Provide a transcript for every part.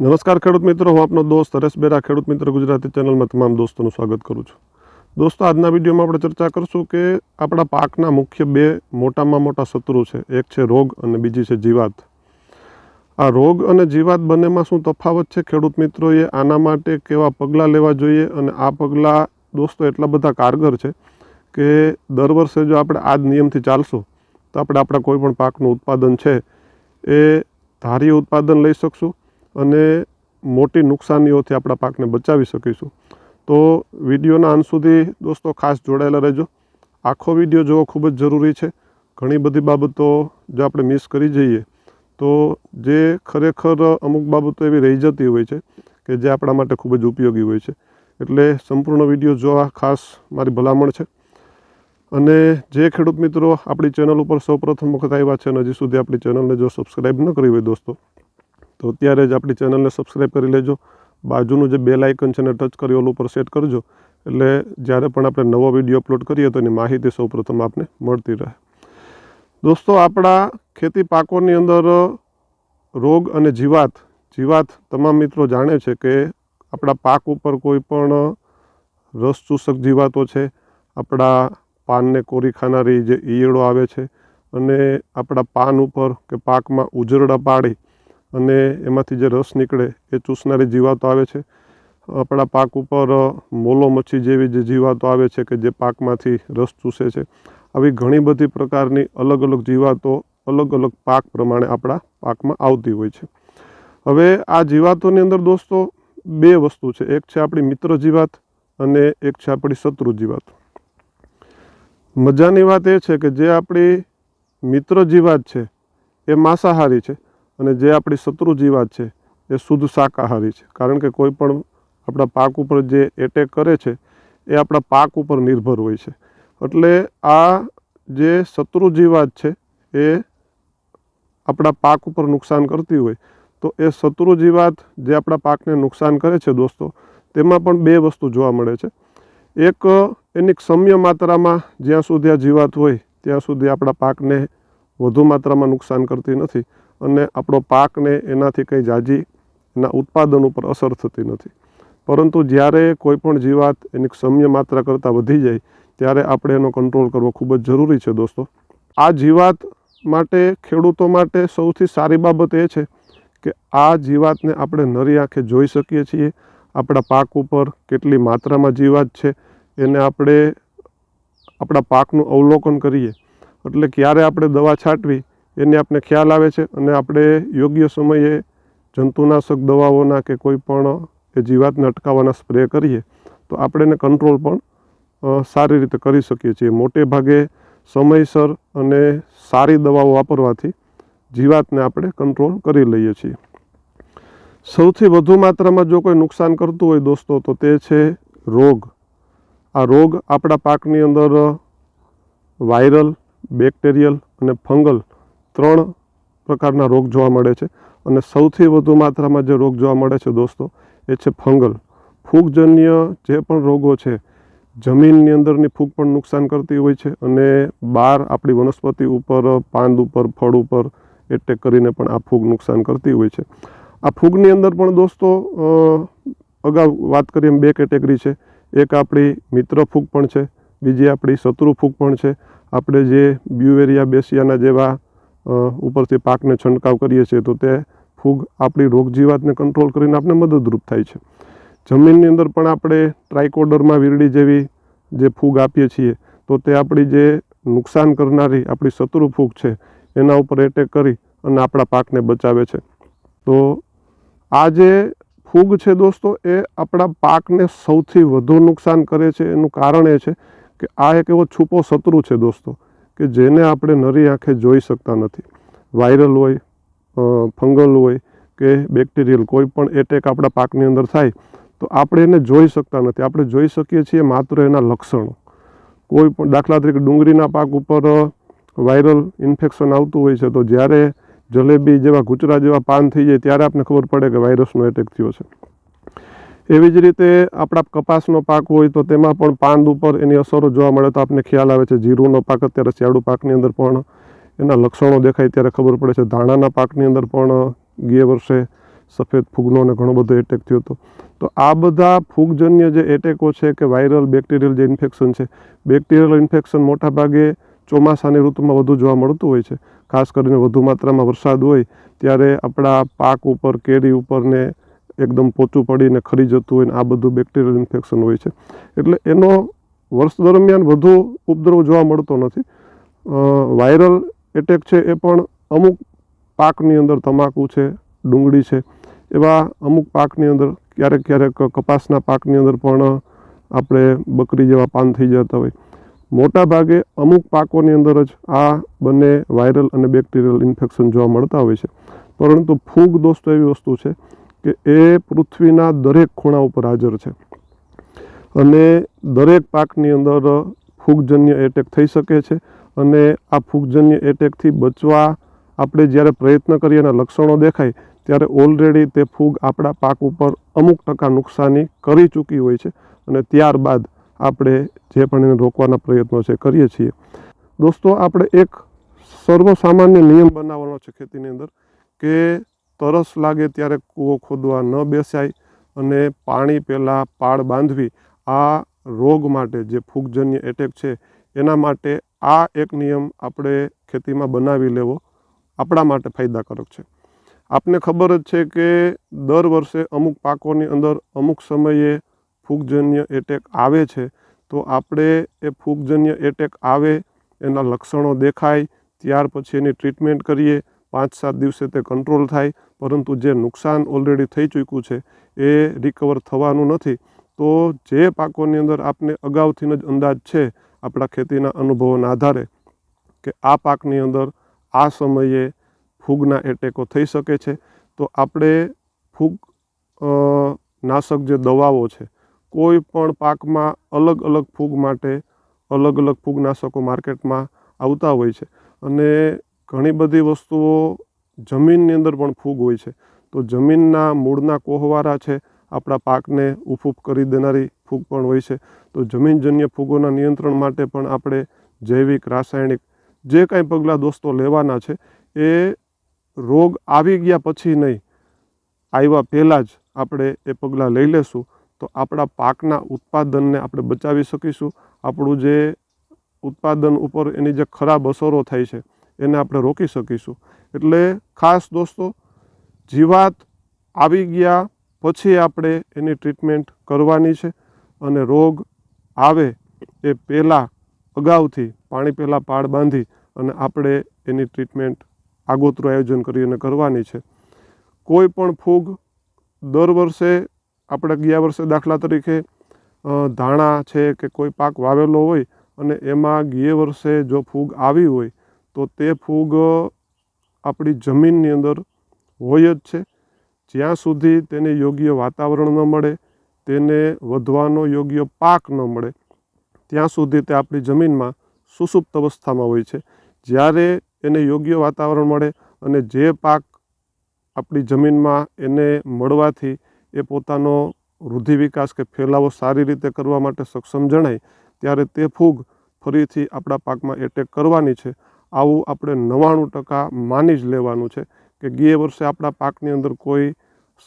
નમસ્કાર ખેડૂત મિત્રો, હું આપનો દોસ્ત હરેશ બેરા ખેડૂત મિત્ર ગુજરાતી ચેનલમાં તમામ દોસ્તોનું સ્વાગત કરું છું. દોસ્તો, આજના વિડીયોમાં આપણે ચર્ચા કરશું કે આપણા પાકના મુખ્ય બે મોટામાં મોટા શત્રુ છે. એક છે રોગ અને બીજી છે જીવાત. આ રોગ અને જીવાત બંનેમાં શું તફાવત છે ખેડૂત મિત્રોએ, આના માટે કેવા પગલાં લેવા જોઈએ અને આ પગલાં દોસ્તો એટલા બધા કારગર છે કે દર વર્ષે જો આપણે આ જ નિયમથી ચાલશું તો આપણે આપણા કોઈ પણ પાકનું ઉત્પાદન છે એ ધાર્ય ઉત્પાદન લઈ શકશું અને મોટી નુકસાનીઓથી આપણા પાકને બચાવી શકીશું. તો વિડીયોના અંત સુધી દોસ્તો ખાસ જોડાયેલા રહેજો. આખો વિડીયો જોવો ખૂબ જ જરૂરી છે. ઘણી બધી બાબતો જો આપણે મિસ કરી જઈએ તો જે ખરેખર અમુક બાબતો એવી રહી જતી હોય છે કે જે આપણા માટે ખૂબ જ ઉપયોગી હોય છે. એટલે સંપૂર્ણ વિડીયો જોવા ખાસ મારી ભલામણ છે. અને જે ખેડૂત મિત્રો આપણી ચેનલ ઉપર સૌપ્રથમ વખત આવ્યા છે અને હજી સુધી આપણી ચેનલને જો સબસ્ક્રાઈબ ન કરી હોય દોસ્તો, તો અત્યારે જ આપણી ચેનલને સબસ્ક્રાઈબ કરી લેજો. બાજુનું જે બેલ આઇકન છે એને ટચ કરી ઓલ ઉપર સેટ કરજો, એટલે જ્યારે પણ આપણે નવો વિડીયો અપલોડ કરીએ તો એની માહિતી સૌપ્રથમ આપને મળતી રહે. દોસ્તો, આપણા ખેતી પાકોની અંદર રોગ અને જીવાત તમામ મિત્રો જાણે છે કે આપણા પાક ઉપર કોઈ પણ રસ ચૂસક જીવાતો છે, આપણા પાનને કોરી ખાનારી જે ઈયળો આવે છે અને આપણા પાન ઉપર કે પાકમાં ઉજરડા પાડી અને એમાંથી જે રસ નીકળે એ ચૂસનારી જીવાતો આવે છે. આપણા પાક ઉપર મોલો મચ્છી જેવી જે જીવાતો આવે છે કે જે પાકમાંથી રસ ચૂસે છે. આવી ઘણી બધી પ્રકારની અલગ અલગ જીવાતો અલગ અલગ પાક પ્રમાણે આપણા પાકમાં આવતી હોય છે. હવે આ જીવાતોની અંદર દોસ્તો બે વસ્તુ છે. એક છે આપણી મિત્ર જીવાત અને એક છે આપણી શત્રુ જીવાત. મજાની વાત એ છે કે જે આપણી મિત્ર જીવાત છે એ માંસાહારી છે અને જે આપણી શત્રુ જીવાત છે એ શુદ્ધ શાકાહારી છે. કારણ કે કોઈ પણ આપણા પાક ઉપર જે એટેક કરે છે એ આપણા પાક ઉપર નિર્ભર હોય છે. એટલે આ જે શત્રુ જીવાત છે એ આપણા પાક ઉપર નુકસાન કરતી હોય તો એ શત્રુ જીવાત જે આપણા પાકને નુકસાન કરે છે દોસ્તો, તેમાં પણ બે વસ્તુ જોવા મળે છે. એક, એની ક્ષમ્ય માત્રામાં જ્યાં સુધી આ જીવાત હોય ત્યાં સુધી આપણા પાકને વધુ માત્રામાં નુકસાન કરતી નથી અને આપણો પાકને એનાથી કંઈ જાજી એના ઉત્પાદન ઉપર અસર થતી નથી. પરંતુ જ્યારે કોઈ પણ જીવાત એની ક્ષમ્ય માત્રા કરતાં વધી જાય ત્યારે આપણે એનો કંટ્રોલ કરવો ખૂબ જ જરૂરી છે દોસ્તો. આ જીવાત માટે ખેડૂતો માટે સૌથી સારી બાબત એ છે કે આ જીવાતને આપણે નરી આંખે જોઈ શકીએ છીએ. આપણા પાક ઉપર કેટલી માત્રામાં જીવાત છે એને આપણે આપણા પાકનું અવલોકન કરીએ એટલે ક્યારે આપણે દવા છાંટવી એની આપણે ખ્યાલ આવે છે અને આપણે યોગ્ય સમયે જંતુનાશક દવાઓના કે કોઈ પણ એ જીવાતને અટકાવવાના સ્પ્રે કરીએ તો આપણે એને કંટ્રોલ પણ સારી રીતે કરી શકીએ છીએ. મોટે ભાગે સમયસર અને સારી દવાઓ વાપરવાથી જીવાતને આપણે કંટ્રોલ કરી લઈએ છીએ. સૌથી વધુ માત્રામાં જો કોઈ નુકસાન કરતું હોય દોસ્તો તો તે છે રોગ. આ રોગ આપણા પાકની અંદર વાયરલ, બેક્ટેરિયલ અને ફંગલ 3 પ્રકારના રોગ જોવા મળે છે. અને સૌથી વધુ માત્રામાં જે રોગ જોવા મળે છે દોસ્તો એ છે ફંગલ. ફૂગજન્ય જે પણ રોગો છે, જમીનની અંદરની ફૂગ પણ નુકસાન કરતી હોય છે અને બહાર આપણી વનસ્પતિ ઉપર, પાંદ ઉપર, ફળ ઉપર એટેક કરીને પણ આ ફૂગ નુકસાન કરતી હોય છે. આ ફૂગની અંદર પણ દોસ્તો અગાઉ વાત કરીએ એમ બે કેટેગરી છે. એક આપણી મિત્ર ફૂગ પણ છે, બીજી આપણી શત્રુ ફૂગ પણ છે. આપણે જે બ્યુવેરિયા બેસિયાના જેવા ઉપરથી પાકને છંટકાવ કરીએ છીએ તો તે ફૂગ આપણી રોગ જીવાતને કંટ્રોલ કરીને આપણે મદદરૂપ થાય છે. જમીનની અંદર પણ આપણે ટ્રાઇકોડર્મા વિરડી જેવી જે ફૂગ આપીએ છીએ તો તે આપણી જે નુકસાન કરનારી આપણી શત્રુ ફૂગ છે એના ઉપર એટેક કરી અને આપણા પાકને બચાવે છે. તો આ જે ફૂગ છે દોસ્તો એ આપણા પાકને સૌથી વધુ નુકસાન કરે છે. એનું કારણ એ છે કે આ એક એવો છુપો શત્રુ છે દોસ્તો કે જેને આપણે નરી આંખે જોઈ શકતા નથી. વાયરલ હોય, ફંગલ હોય કે બેક્ટેરિયલ કોઈ પણ એટેક આપણા પાકની અંદર થાય તો આપણે એને જોઈ શકતા નથી. આપણે જોઈ શકીએ છીએ માત્ર એના લક્ષણો. કોઈ પણ દાખલા તરીકે ડુંગળીના પાક ઉપર વાયરલ ઇન્ફેક્શન આવતું હોય છે તો જ્યારે જલેબી જેવા ગુચરા જેવા પાન થઈ જાય ત્યારે આપણે ખબર પડે કે વાયરસનો એટેક થયો છે. એવી જ રીતે આપણા કપાસનો પાક હોય તો તેમાં પણ પાંદ ઉપર એની અસરો જોવા મળે તો આપણને ખ્યાલ આવે છે. જીરુંનો પાક અત્યારે શિયાળુ પાકની અંદર પણ એના લક્ષણો દેખાય ત્યારે ખબર પડે છે. ધાણાના પાકની અંદર પણ ગયા વર્ષે સફેદ ફૂગનો અને ઘણો બધો એટેક થયો હતો. તો આ બધા ફૂગજન્ય જે એટેકો છે કે વાયરલ બેક્ટેરિયલ જે ઇન્ફેક્શન છે, બેક્ટેરિયલ ઇન્ફેક્શન મોટાભાગે ચોમાસાની ઋતુમાં વધુ જોવા મળતું હોય છે. ખાસ કરીને વધુ માત્રામાં વરસાદ હોય ત્યારે આપણા પાક ઉપર, કેરી ઉપર ને એકદમ પોચું પડીને ખરી જતું હોય ને આ બધું બેક્ટેરિયલ ઇન્ફેક્શન હોય છે. એટલે એનો વર્ષ દરમિયાન વધુ ઉપદ્રવ જોવા મળતો નથી. વાયરલ એટેક છે એ પણ અમુક પાકની અંદર, તમાકુ છે, ડુંગળી છે, એવા અમુક પાકની અંદર, ક્યારેક ક્યારેક કપાસના પાકની અંદર પણ આપણે બકરી જેવા પાન થઈ જતા હોય. મોટા ભાગે અમુક પાકોની અંદર જ આ બંને વાયરલ અને બેક્ટેરિયલ ઇન્ફેક્શન જોવા મળતા હોય છે. પરંતુ ફૂગ દોસ્તો એવી વસ્તુ છે કે એ પૃથ્વીના દરેક ખૂણા ઉપર હાજર છે અને દરેક પાકની અંદર ફૂગજન્ય એટેક થઈ શકે છે. અને આ ફૂગજન્ય એટેકથી બચવા આપણે જ્યારે પ્રયત્ન કરીએ અને લક્ષણો દેખાય ત્યારે ઓલરેડી તે ફૂગ આપણા પાક ઉપર અમુક ટકા નુકસાની કરી ચૂકી હોય છે અને ત્યારબાદ આપણે જે પણ એને રોકવાના પ્રયત્નો છે કરીએ છીએ. દોસ્તો, આપણે એક સર્વસામાન્ય નિયમ બનાવવાનો છે ખેતીની અંદર કે તરસ લાગે ત્યારે કૂવો ખોદવા ન બેસાય અને પાણી પહેલાં પાળ બાંધવી. આ રોગ માટે, જે ફૂગજન્ય એટેક છે એના માટે આ એક નિયમ આપણે ખેતીમાં બનાવી લેવો આપણા માટે ફાયદાકારક છે. આપને ખબર જ છે કે દર વર્ષે અમુક પાકોની અંદર અમુક સમયે ફૂગજન્ય એટેક આવે છે. તો આપણે એ ફૂગજન્ય એટેક આવે, એના લક્ષણો દેખાય, ત્યાર પછી એની ટ્રીટમેન્ટ કરીએ. 5-7 દિવસે તે કંટ્રોલ થાય, પરંતુ જે નુકસાન ઓલરેડી થઈ ચૂક્યું છે એ રિકવર થવાનું નથી. તો જે પાકોની અંદર આપને અગાઉથી જ અંદાજ છે આપણા ખેતીના અનુભવોના આધારે કે આ પાકની અંદર આ સમયે ફૂગના એટેકો થઈ શકે છે, તો આપણે ફૂગ નાશક જે દવાઓ છે, કોઈ પણ પાકમાં અલગ અલગ ફૂગ માટે અલગ અલગ ફૂગનાશકો માર્કેટમાં આવતા હોય છે. અને ઘણી બધી વસ્તુઓ જમીનની અંદર પણ ફૂગ હોય છે. તો જમીનના મૂળના કોહવારા છે, આપણા પાકને ઉફૂફ કરી દેનારી ફૂગ પણ હોય છે. તો જમીનજન્ય ફૂગોના નિયંત્રણ માટે પણ આપણે જૈવિક, રાસાયણિક જે કાંઈ પગલાં દોસ્તો લેવાના છે એ રોગ આવી ગયા પછી નહીં, આવ્યા પહેલાં જ આપણે એ પગલાં લઈ લેશું તો આપણા પાકના ઉત્પાદનને આપણે બચાવી શકીશું. આપણું જે ઉત્પાદન ઉપર એની જે ખરાબ અસરો થાય છે એને આપણે રોકી શકીશું. એટલે ખાસ દોસ્તો, જીવાત આવી ગયા પછી આપણે એની ટ્રીટમેન્ટ કરવાની છે અને રોગ આવે એ પહેલાં અગાઉથી પાણી પહેલાં પાળ બાંધી અને આપણે એની ટ્રીટમેન્ટ આગોતરું આયોજન કરીને કરવાની છે. કોઈ પણ ફૂગ દર વર્ષે, આપણે ગયા વર્ષે દાખલા તરીકે ધાણા છે કે કોઈ પાક વાવેલો હોય અને એમાં ગયા વર્ષે જો ફૂગ આવી હોય તો તે ફૂગ આપણી જમીનની અંદર હોય જ છે. જ્યાં સુધી તેને યોગ્ય વાતાવરણ ન મળે, તેને વધવાનો યોગ્ય પાક ન મળે, ત્યાં સુધી તે આપણી જમીનમાં સુષુપ્ત અવસ્થામાં હોય છે. જ્યારે એને યોગ્ય વાતાવરણ મળે અને જે પાક આપણી જમીનમાં એને મળવાથી એ પોતાનો વૃદ્ધિ વિકાસ કે ફેલાવો સારી રીતે કરવા માટે સક્ષમ જણાય, ત્યારે તે ફૂગ ફરીથી આપણા પાકમાં એટેક કરવાની છે. આવું આપણે 99% માની જ લેવાનું છે કે ગયા વર્ષે આપણા પાકની અંદર કોઈ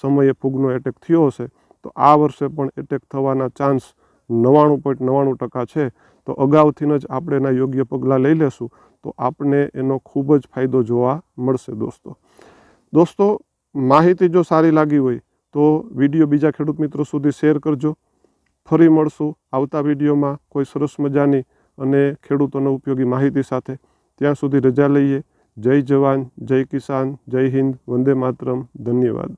સમયે ફૂગનો એટેક થયો હશે તો આ વર્ષે પણ એટેક થવાના ચાન્સ 99.99% છે. તો અગાઉથી જ આપણે એના યોગ્ય પગલાં લઈ લેશું તો આપણે એનો ખૂબ જ ફાયદો જોવા મળશે. દોસ્તો, માહિતી જો સારી લાગી હોય તો વિડીયો બીજા ખેડૂત મિત્રો સુધી શેર કરજો. ફરી મળશું આવતા વિડીયોમાં કોઈ સરસ મજાની અને ખેડૂતોને ઉપયોગી માહિતી સાથે. ત્યાં સુધી રજા લઈએ. જય જવાન, જય કિસાન, જય હિન્દ, વંદે માતરમ. ધન્યવાદ.